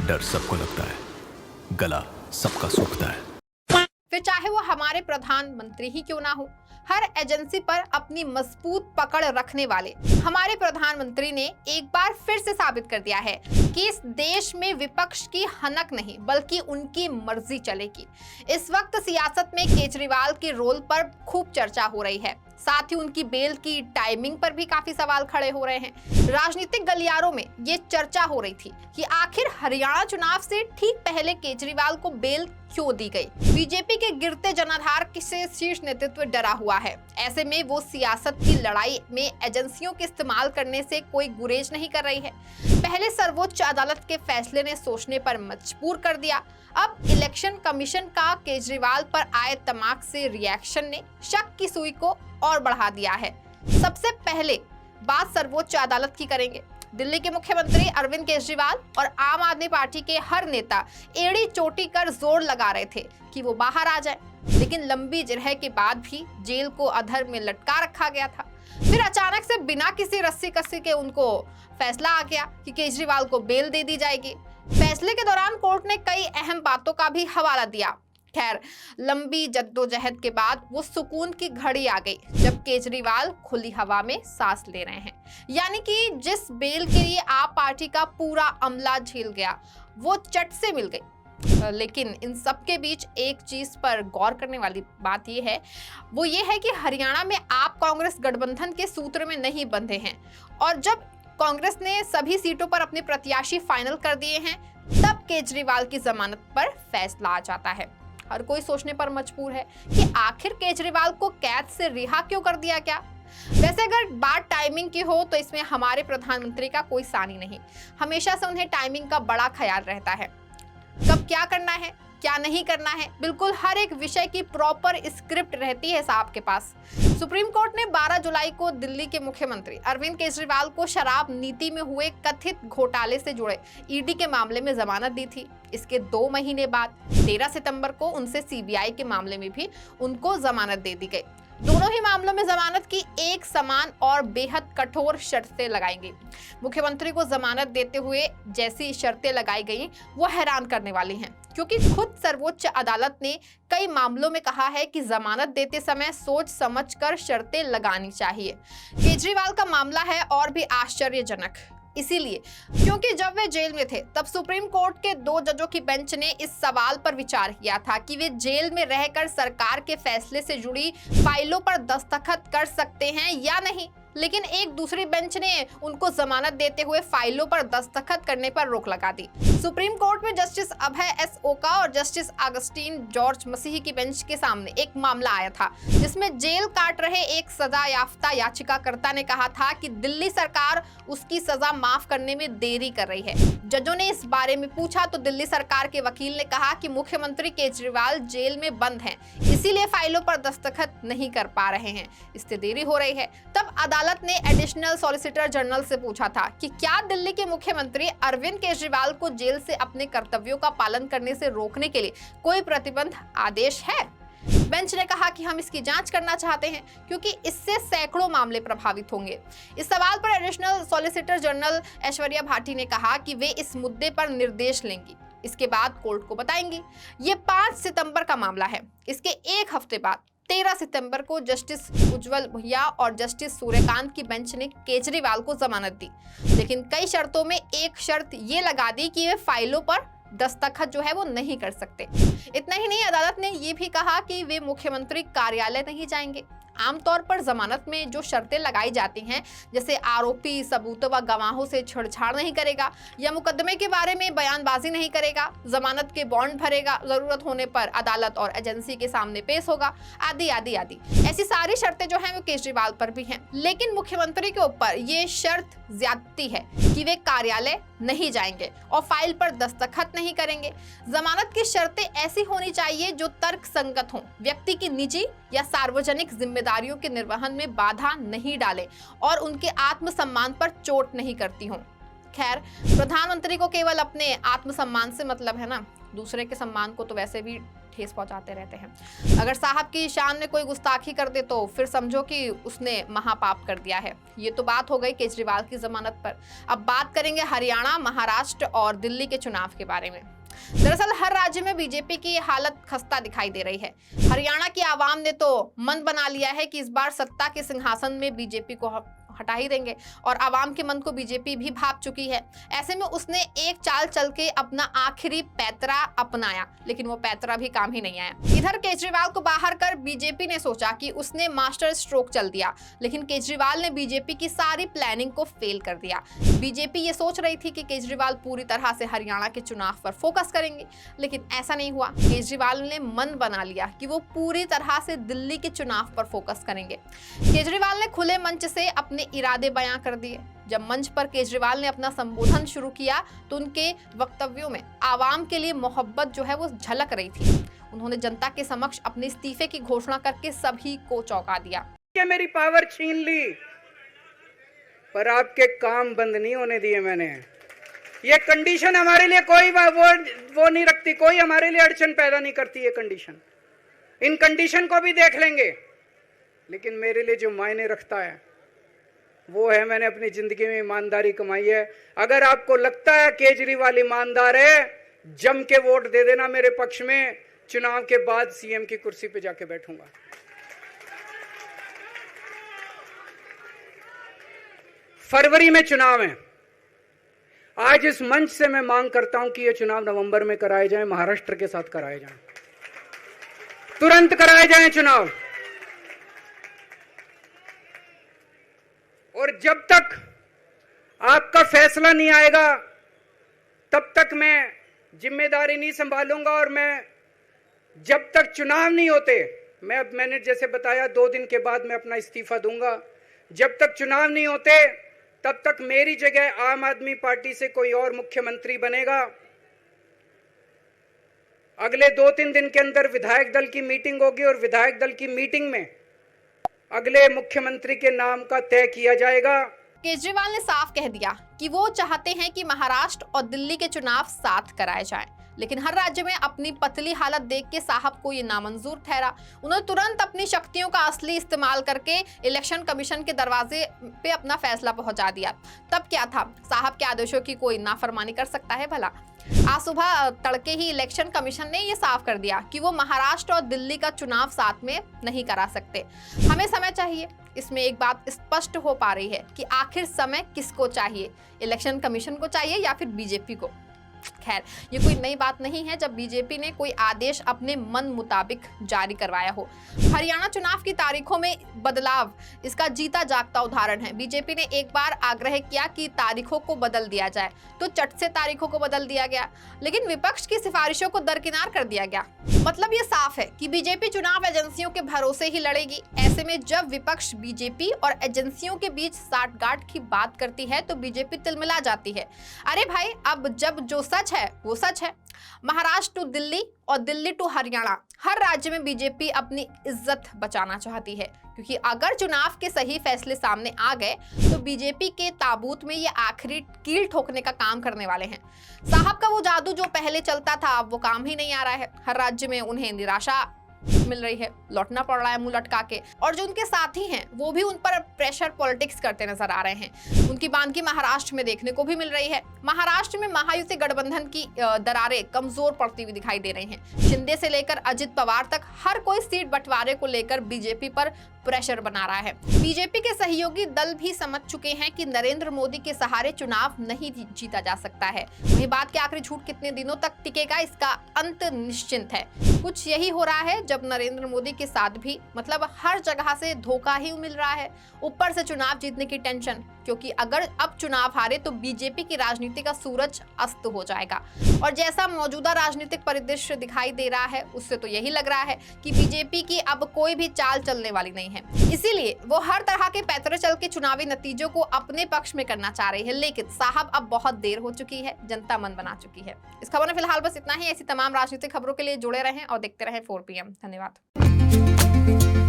डर सबको लगता है, गला सबका सूखता है। फिर चाहे वो हमारे प्रधानमंत्री ही क्यों ना हो, हर एजेंसी पर अपनी मजबूत पकड़ रखने वाले हमारे प्रधानमंत्री ने एक बार फिर से साबित कर दिया है कि इस देश में विपक्ष की हनक नहीं बल्कि उनकी मर्जी चलेगी। इस वक्त सियासत में केजरीवाल के रोल पर खूब चर्चा हो रही है, साथ ही उनकी बेल की टाइमिंग पर भी काफी सवाल खड़े हो रहे हैं। राजनीतिक गलियारों में ये चर्चा हो रही थी कि आखिर हरियाणा चुनाव से ठीक पहले केजरीवाल को बेल क्यों दी गई। बीजेपी के गिरते जनाधार से शीर्ष नेतृत्व डरा हुआ है। ऐसे में वो सियासत की लड़ाई में एजेंसियों के इस्तेमाल करने से कोई गुरेज नहीं कर रही है। पहले सर्वोच्च अदालत के फैसले ने सोचने पर मजबूर कर दिया, अब इलेक्शन कमीशन का केजरीवाल पर आए तमाक से रिएक्शन ने शक की सुई को और बढ़ा दिया है। सबसे पहले बात सर्वोच्च अदालत की करेंगे। दिल्ली के मुख्यमंत्री अरविंद केजरीवाल और आम आदमी पार्टी के हर नेता एड़ी चोटी कर जोर लगा रहे थे कि वो बाहर आ जाए, लेकिन लंबी जिरह के बाद भी जेल को अधर में लटका रखा गया था। फिर अचानक से बिना किसी रस्सी कस्सी के उनको फैसला आ गया कि केजरीवाल को बेल दे दी जाएगी। फैसले के दौरान कोर्ट ने कई अहम बातों का भी हवाला दिया। खैर, लंबी जद्दोजहद के बाद वो सुकून की घड़ी आ गई जब केजरीवाल खुली हवा में सांस ले रहे हैं। यानी कि जिस बेल के लिए आप पार्टी का पूरा अमला झेल गया वो चट से मिल गई। लेकिन इन सब के बीच एक चीज पर गौर करने वाली बात यह है, वो ये है कि हरियाणा में आप कांग्रेस गठबंधन के सूत्र में नहीं बंधे हैं, और जब कांग्रेस ने सभी सीटों पर अपने प्रत्याशी फाइनल कर दिए हैं तब केजरीवाल की जमानत पर फैसला आ जाता है। हर कोई सोचने पर मजबूर है कि आखिर केजरीवाल को कैद से रिहा क्यों कर दिया गया। वैसे अगर बात टाइमिंग की हो तो इसमें हमारे प्रधानमंत्री का कोई सानी नहीं। हमेशा से उन्हें टाइमिंग का बड़ा ख्याल रहता है, कब क्या करना है क्या नहीं करना है, बिल्कुल हर एक विषय की प्रॉपर स्क्रिप्ट रहती है साहब के पास। सुप्रीम कोर्ट ने 12 जुलाई को दिल्ली के मुख्यमंत्री अरविंद केजरीवाल को शराब नीति में हुए कथित घोटाले से जुड़े ईडी के मामले में जमानत दी थी। इसके 2 महीने बाद 13 सितंबर को उनसे सीबीआई के मामले में भी उनको जमानत दे दी गई। दोनों ही मामलों में जमानत की एक समान और बेहद कठोर शर्तें लगाई गई। मुख्यमंत्री को जमानत देते हुए जैसी शर्तें लगाई गई वो हैरान करने वाली हैं, क्योंकि खुद सर्वोच्च अदालत ने कई मामलों में कहा है कि जमानत देते समय सोच समझकर शर्तें लगानी चाहिए। केजरीवाल का मामला है और भी आश्चर्यजनक इसीलिए क्योंकि जब वे जेल में थे तब सुप्रीम कोर्ट के 2 जजों की बेंच ने इस सवाल पर विचार किया था कि वे जेल में रहकर सरकार के फैसले से जुड़ी फाइलों पर दस्तखत कर सकते हैं या नहीं, लेकिन एक दूसरी बेंच ने उनको जमानत देते हुए फाइलों पर दस्तखत करने पर रोक लगा दी। सुप्रीम कोर्ट में जस्टिस अभय एस ओका और जस्टिस अगस्टीन जॉर्ज मसीह की बेंच के सामने एक मामला आया था जिसमें जेल काट रहे एक सजा याफ्ता याचिकाकर्ता ने कहा था कि दिल्ली सरकार उसकी सजा माफ करने में देरी कर रही है। जजों ने इस बारे में पूछा तो दिल्ली सरकार के वकील ने कहा कि मुख्यमंत्री केजरीवाल जेल में बंद हैं, इसीलिए फाइलों पर दस्तखत नहीं कर पा रहे हैं, इससे देरी हो रही है। तब अदालत ने एडिशनल सॉलिसिटर जनरल से पूछा था कि क्या दिल्ली के मुख्यमंत्री अरविंद केजरीवाल को जेल से अपने कर्तव्यों का पालन करने से रोकने के लिए कोई प्रतिबंध आदेश है। बेंच ने कहा कि हम इसकी जांच करना चाहते हैं क्योंकि इससे सैकड़ों मामले प्रभावित होंगे। इस सवाल पर additional solicitor general Aishwarya Bhati ने कहा कि वे इस मुद्दे पर निर्देश लेंगी, इसके बाद कोर्ट को बताएंगी। ये 5 सितंबर का मामला है। इसके एक हफ्ते बाद 13 सितंबर को जस्टिस उज्जवल भैया और जस्टिस सूर्यकांत की बेंच ने केजरीवाल को जमानत दी, लेकिन कई शर्तों में एक शर्त ये लगा दी कि वे फाइलों पर दस्तखत जो है वो नहीं कर सकते। इतना ही नहीं, अदालत ने ये भी कहा कि वे मुख्यमंत्री कार्यालय नहीं जाएंगे। आमतौर पर जमानत में जो शर्तें लगाई जाती हैं, जैसे आरोपी सबूतों व गवाहों से छेड़छाड़ नहीं करेगा या मुकदमे के बारे में बयानबाजी नहीं करेगा, जमानत के बॉन्ड भरेगा, जरूरत होने पर अदालत और एजेंसी के सामने पेश होगा, आदि आदि आदि, ऐसी सारी शर्तें जो हैं वो केजरीवाल पर भी हैं। लेकिन मुख्यमंत्री के ऊपर ये शर्त ज्यादती है कि वे कार्यालय नहीं जाएंगे और फाइल पर दस्तखत नहीं करेंगे। जमानत की शर्तें ऐसी होनी चाहिए जो तर्क संगत हों, व्यक्ति की निजी या सार्वजनिक जिम्मेदारियों के निर्वहन में बाधा नहीं डाले और उनके आत्मसम्मान पर चोट नहीं करती हों। खैर, प्रधानमंत्री को केवल अपने आत्मसम्मान से मतलब है ना। दूसरे के सम्मान को तो वैसे भी ठेस पहुंचाते रहते हैं। अगर साहब की शान में कोई गुस्ताखी कर दे तो फिर समझो कि उसने महापाप कर दिया है। ये तो बात हो गई केजरीवाल की जमानत पर। अब बात करेंगे हरियाणा, महाराष्ट्र और दिल्ली के चुनाव के बारे में। दरअसल हर राज्य में बीजेपी की हालत खस्ता दिखाई दे रही है। हरियाणा की आवाम ने तो मन बना लिया है कि इस बार सत्ता के सिंहासन में बीजेपी को हटा ही देंगे और आवाम के मन को बीजेपी भी भाप चुकी है। ऐसे में उसने एक चाल चल के अपना आखिरी पैतरा अपनाया, लेकिन वो पैतरा भी काम ही नहीं आया। इधर केजरीवाल को बाहर कर बीजेपी ने सोचा कि उसने मास्टर स्ट्रोक चल दिया, लेकिन केजरीवाल ने बीजेपी की सारी प्लानिंग को फेल कर दिया। बीजेपी ये सोच रही थी कि केजरीवाल पूरी तरह से हरियाणा के चुनाव पर फोकस करेंगे, लेकिन ऐसा नहीं हुआ। केजरीवाल ने मन बना लिया कि वो पूरी तरह से दिल्ली के चुनाव पर फोकस करेंगे। केजरीवाल ने खुले मंच से अपने इरादे बयां कर दिए। जब मंच पर केजरीवाल ने अपना संबोधन शुरू किया तो उनके वक्तव्यों में आवाम के लिए मोहब्बत जो है वो झलक रही थी। उन्होंने जनता के समक्ष अपने इस्तीफे की घोषणा करके सभी को चौंका दिया। मेरी पावर छीन ली, पर आपके काम बंद नहीं होने दिए मैंने। ये कंडीशन हमारे लिए कोई वो नहीं रखती, कोई हमारे लिए अड़चन पैदा नहीं करती। ये कंडीशन, इन कंडीशन को भी देख लेंगे, लेकिन मेरे लिए जो मायने रखता है वो है मैंने अपनी जिंदगी में ईमानदारी कमाई है। अगर आपको लगता है केजरीवाल ईमानदार है, जम के वोट दे देना मेरे पक्ष में। चुनाव के बाद सीएम की कुर्सी पे जाके बैठूंगा। फरवरी में चुनाव है। आज इस मंच से मैं मांग करता हूं कि ये चुनाव नवंबर में कराए जाएं, महाराष्ट्र के साथ कराए जाएं, तुरंत कराए जाएं चुनाव। और जब तक आपका फैसला नहीं आएगा तब तक मैं जिम्मेदारी नहीं संभालूंगा। और मैं जब तक चुनाव नहीं होते, मैंने जैसे बताया 2 दिन के बाद मैं अपना इस्तीफा दूंगा। जब तक चुनाव नहीं होते तब तक मेरी जगह आम आदमी पार्टी से कोई और मुख्यमंत्री बनेगा। अगले 2-3 दिन के अंदर विधायक दल की मीटिंग होगी और विधायक दल की मीटिंग में अगले मुख्यमंत्री के नाम का तय किया जाएगा। केजरीवाल ने साफ कह दिया कि वो चाहते हैं कि महाराष्ट्र और दिल्ली के चुनाव साथ कराए जाएं, लेकिन हर राज्य में अपनी पतली हालत देख के साहब को ये नामंजूर ठहरा। उन्होंने तुरंत अपनी शक्तियों का असली इस्तेमाल करके इलेक्शन कमीशन के दरवाजे पे अपना फैसला पहुंचा दिया। तब क्या था, साहब के आदेशों की कोई नाफरमानी कर सकता है भला? आज सुबह तड़के ही इलेक्शन कमीशन ने ये साफ कर दिया कि वो महाराष्ट्र और दिल्ली का चुनाव साथ में नहीं करा सकते। हमें समय चाहिए। इसमें एक बात स्पष्ट हो पा रही है कि आखिर समय किसको चाहिए, इलेक्शन कमीशन को चाहिए या फिर बीजेपी को। खैर, ये कोई नई बात नहीं है जब बीजेपी ने कोई आदेश अपने मन मुताबिक जारी करवाया हो। हरियाणा चुनाव की तारीखों में बदलाव इसका जीता जागता उदाहरण है। बीजेपी ने एक बार आग्रह किया कि तारीखों को बदल दिया जाए तो चट से तारीखों को बदल दिया गया, लेकिन विपक्ष की सिफारिशों को दरकिनार कर दिया गया। मतलब ये साफ है कि बीजेपी चुनाव एजेंसियों के भरोसे ही लड़ेगी। ऐसे में जब विपक्ष बीजेपी और एजेंसियों के बीच साठगांठ की बात करती है तो बीजेपी तिलमिला जाती है। अरे भाई, अब जब जो सच है वो सच है। महाराष्ट्र टू दिल्ली और दिल्ली टू हरियाणा, हर राज्य में बीजेपी अपनी इज्जत बचाना चाहती है, क्योंकि अगर चुनाव के सही फैसले सामने आ गए तो बीजेपी के ताबूत में ये आखिरी कील ठोकने का काम करने वाले हैं। साहब का वो जादू जो पहले चलता था अब वो काम ही नहीं आ रहा है। हर राज्य में उन्हें निराशा मिल रही है, लौटना पड़ रहा है मुंह लटका के, और जो उनके साथी हैं वो भी उन पर प्रेशर पॉलिटिक्स करते नजर आ रहे हैं। उनकी बानगी महाराष्ट्र में देखने को भी मिल रही है। महाराष्ट्र में महायुति गठबंधन की दरारें कमजोर पड़ती हुई दिखाई दे रही हैं। शिंदे से लेकर अजित पवार तक हर कोई सीट बंटवारे को लेकर बीजेपी पर प्रेशर बना रहा है। बीजेपी के सहयोगी दल भी समझ चुके हैं कि नरेंद्र मोदी के सहारे चुनाव नहीं जीता जा सकता है। वही बात के आखिरी झूठ कितने दिनों तक टिकेगा इसका अंत निश्चिंत है। कुछ यही हो रहा है जब नरेंद्र मोदी के साथ भी मतलब हर जगह से धोखा ही मिल रहा है, ऊपर से चुनाव जीतने की टेंशन, क्योंकि अगर अब चुनाव हारे तो बीजेपी की राजनीति का सूरज अस्त हो जाएगा। और जैसा मौजूदा राजनीतिक परिदृश्य दिखाई दे रहा है उससे तो यही लग रहा है कि बीजेपी की अब कोई भी चाल चलने वाली नहीं है। इसीलिए वो हर तरह के पैतरे चल के चुनावी नतीजों को अपने पक्ष में करना चाह रही है, लेकिन साहब अब बहुत देर हो चुकी है, जनता मन बना चुकी है। इस खबर में फिलहाल बस इतना ही। ऐसी तमाम राजनीतिक खबरों के लिए जुड़े रहें और देखते रहें 4 PM। धन्यवाद।